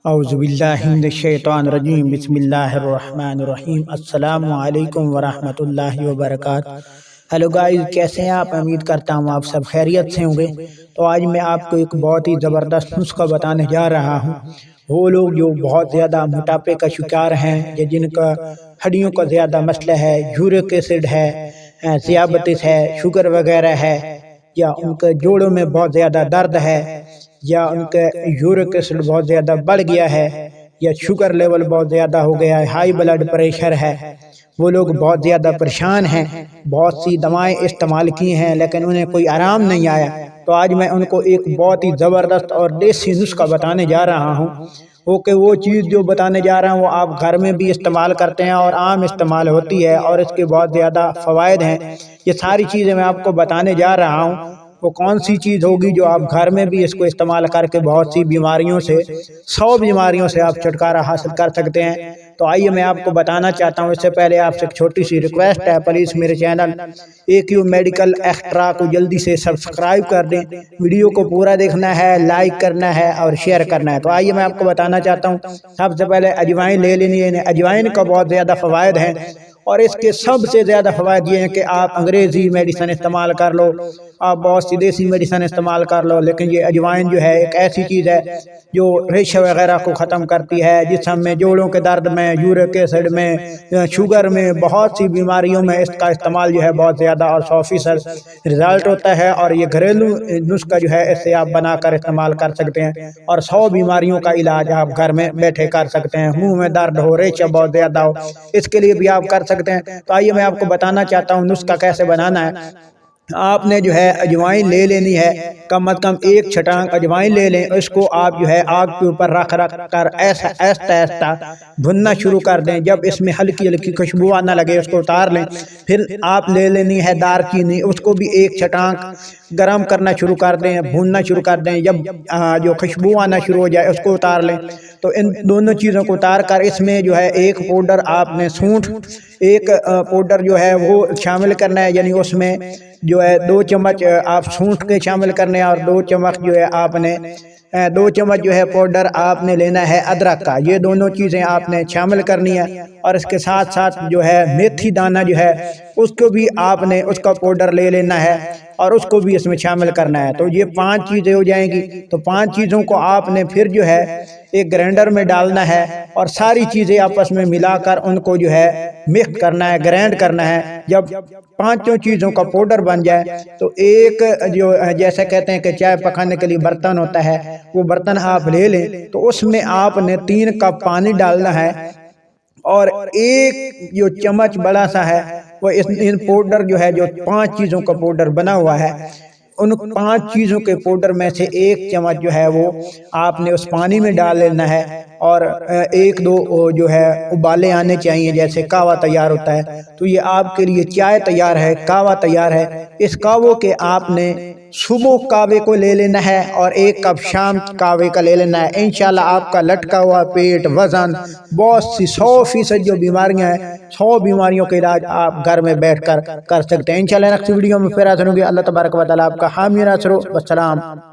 اعوذ باللہ من الشیطان الرجیم، بسم اللہ الرحمن الرحیم۔ السلام علیکم ورحمۃ اللہ وبرکاتہ۔ ہیلو گائز، کیسے ہیں آپ؟ امید کرتا ہوں آپ سب خیریت سے ہوں گے۔ تو آج میں آپ کو ایک بہت ہی زبردست نسخہ بتانے جا رہا ہوں۔ وہ لوگ جو بہت زیادہ موٹاپے کا شکار ہیں یا جن کا ہڈیوں کا زیادہ مسئلہ ہے، یورک ایسڈ ہے، ذیابطیس ہے، شوگر وغیرہ ہے، یا ان کے جوڑوں میں بہت زیادہ درد ہے، یا ان کا یورک ایسڈ بہت زیادہ بڑھ گیا ہے، یا شوگر لیول بہت زیادہ ہو گیا ہے، ہائی بلڈ پریشر ہے، وہ لوگ بہت زیادہ پریشان ہیں، بہت سی دوائیں استعمال کی ہیں لیکن انہیں کوئی آرام نہیں آیا۔ تو آج میں ان کو ایک بہت ہی زبردست اور دیسی نسخہ بتانے جا رہا ہوں۔ وہ چیز جو بتانے جا رہا ہوں وہ آپ گھر میں بھی استعمال کرتے ہیں اور عام استعمال ہوتی ہے، اور اس کے بہت زیادہ فوائد ہیں۔ یہ ساری چیزیں میں آپ کو بتانے جا رہا ہوں۔ وہ کون سی چیز ہوگی جو آپ گھر میں بھی اس کو استعمال کر کے بہت سی بیماریوں سے، 100 بیماریوں سے آپ چھٹکارا حاصل کر سکتے ہیں۔ تو آئیے میں آپ کو بتانا چاہتا ہوں۔ اس سے پہلے آپ سے ایک چھوٹی سی ریکویسٹ ہے، پلیز میرے چینل AQ میڈیکل ایکسٹرا کو جلدی سے سبسکرائب کر دیں۔ ویڈیو کو پورا دیکھنا ہے، لائک کرنا ہے اور شیئر کرنا ہے۔ تو آئیے میں آپ کو بتانا چاہتا ہوں۔ سب سے پہلے اجوائن لے لینی ہے۔ اجوائن کا بہت زیادہ فوائد ہیں، اور اس کے سب سے زیادہ فوائد یہ ہیں کہ آپ انگریزی میڈیسن استعمال کر لو، آپ بہت سی دیسی میڈیسن استعمال کر لو، لیکن یہ اجوائن جو ہے ایک ایسی چیز ہے جو ریشہ وغیرہ کو ختم کرتی ہے، جسم میں جوڑوں کے درد میں، یورک ایسڈ میں، شوگر میں، بہت سی بیماریوں میں اس کا استعمال جو ہے بہت زیادہ اور 100% رزلٹ ہوتا ہے۔ اور یہ گھریلو نسخہ جو ہے اس سے آپ بنا کر استعمال کر سکتے ہیں، اور 100 بیماریوں کا علاج آپ گھر میں بیٹھے کر سکتے ہیں۔ منہ میں درد ہو، ریشہ بہت زیادہ ہو، اس کے لیے بھی آپ کر سکتے ہیں۔ تو آئیے میں آپ کو بتانا چاہتا ہوں نسخہ کیسے بنانا ہے۔ آپ نے جو ہے اجوائن لے لینی ہے، کم از کم 1 چھٹانک اجوائن لے لیں۔ اس کو آپ جو ہے آگ کے اوپر رکھ کر ایسا آہستہ بھوننا شروع کر دیں۔ جب اس میں ہلکی ہلکی خوشبو آنا لگے اس کو اتار لیں۔ پھر آپ لے لینی ہے دار چینی، اس کو بھی 1 چھٹانک گرم کرنا شروع کر دیں، بھوننا شروع کر دیں۔ جب جو خوشبو آنا شروع ہو جائے اس کو اتار لیں۔ تو ان دونوں چیزوں کو اتار کر اس میں جو ہے 1 پاؤڈر آپ نے سونٹ، 1 پاؤڈر جو ہے وہ شامل کرنا ہے، یعنی اس میں جو ہے 2 چمچ آپ سونٹ کے شامل کرنے ہیں، اور 2 چمچ جو ہے آپ نے 2 چمچ جو ہے پاؤڈر آپ نے لینا ہے ادرک کا۔ یہ دونوں چیزیں آپ نے شامل کرنی ہے، اور اس کے ساتھ ساتھ جو ہے میتھی دانہ جو ہے اس کو بھی آپ نے اس کا پاؤڈر لے لینا ہے، اور اس کو بھی اس میں شامل کرنا ہے۔ تو یہ 5 چیزیں ہو جائیں گی۔ تو 5 چیزوں کو آپ نے پھر جو ہے ایک گرینڈر میں ڈالنا ہے، اور ساری چیزیں آپس میں ملا کر ان کو جو ہے مکس کرنا ہے، گرینڈ کرنا ہے۔ جب 5 چیزوں کا پاؤڈر بن جائے تو ایک جو جیسے کہتے ہیں کہ چائے پکانے کے لیے برتن ہوتا ہے، وہ برتن آپ لے لیں۔ تو اس میں آپ نے 3 کپ پانی ڈالنا ہے، اور 1 جو چمچ بڑا سا ہے وہ ان پاؤڈر جو ہے جو 5 چیزوں کا پاؤڈر بنا ہوا ہے، ان 5 چیزوں کے پاؤڈر میں سے 1 چمچ جو ہے وہ آپ نے اس پانی میں ڈال لینا ہے، اور 1-2 جو ہے ابالے آنے چاہیے، جیسے کہوہ تیار ہوتا ہے۔ تو یہ آپ کے لیے چائے تیار ہے، کہوہ تیار ہے۔ اس کہوہ کے آپ نے صبح کہوے کو لے لینا ہے، اور 1 کپ شام کہوے کا لے لینا ہے۔ انشاءاللہ آپ کا لٹکا ہوا پیٹ، وزن، بہت سی 100% جو بیماریاں ہیں، 100 بیماریوں کے علاج آپ گھر میں بیٹھ کر سکتے ہیں۔ انشاءاللہ نیکسٹ ویڈیو میں پھر حاضر ہوں گے۔ اللہ تبارک و تعالیٰ آپ کا حامی ناصر ہو۔ والسلام۔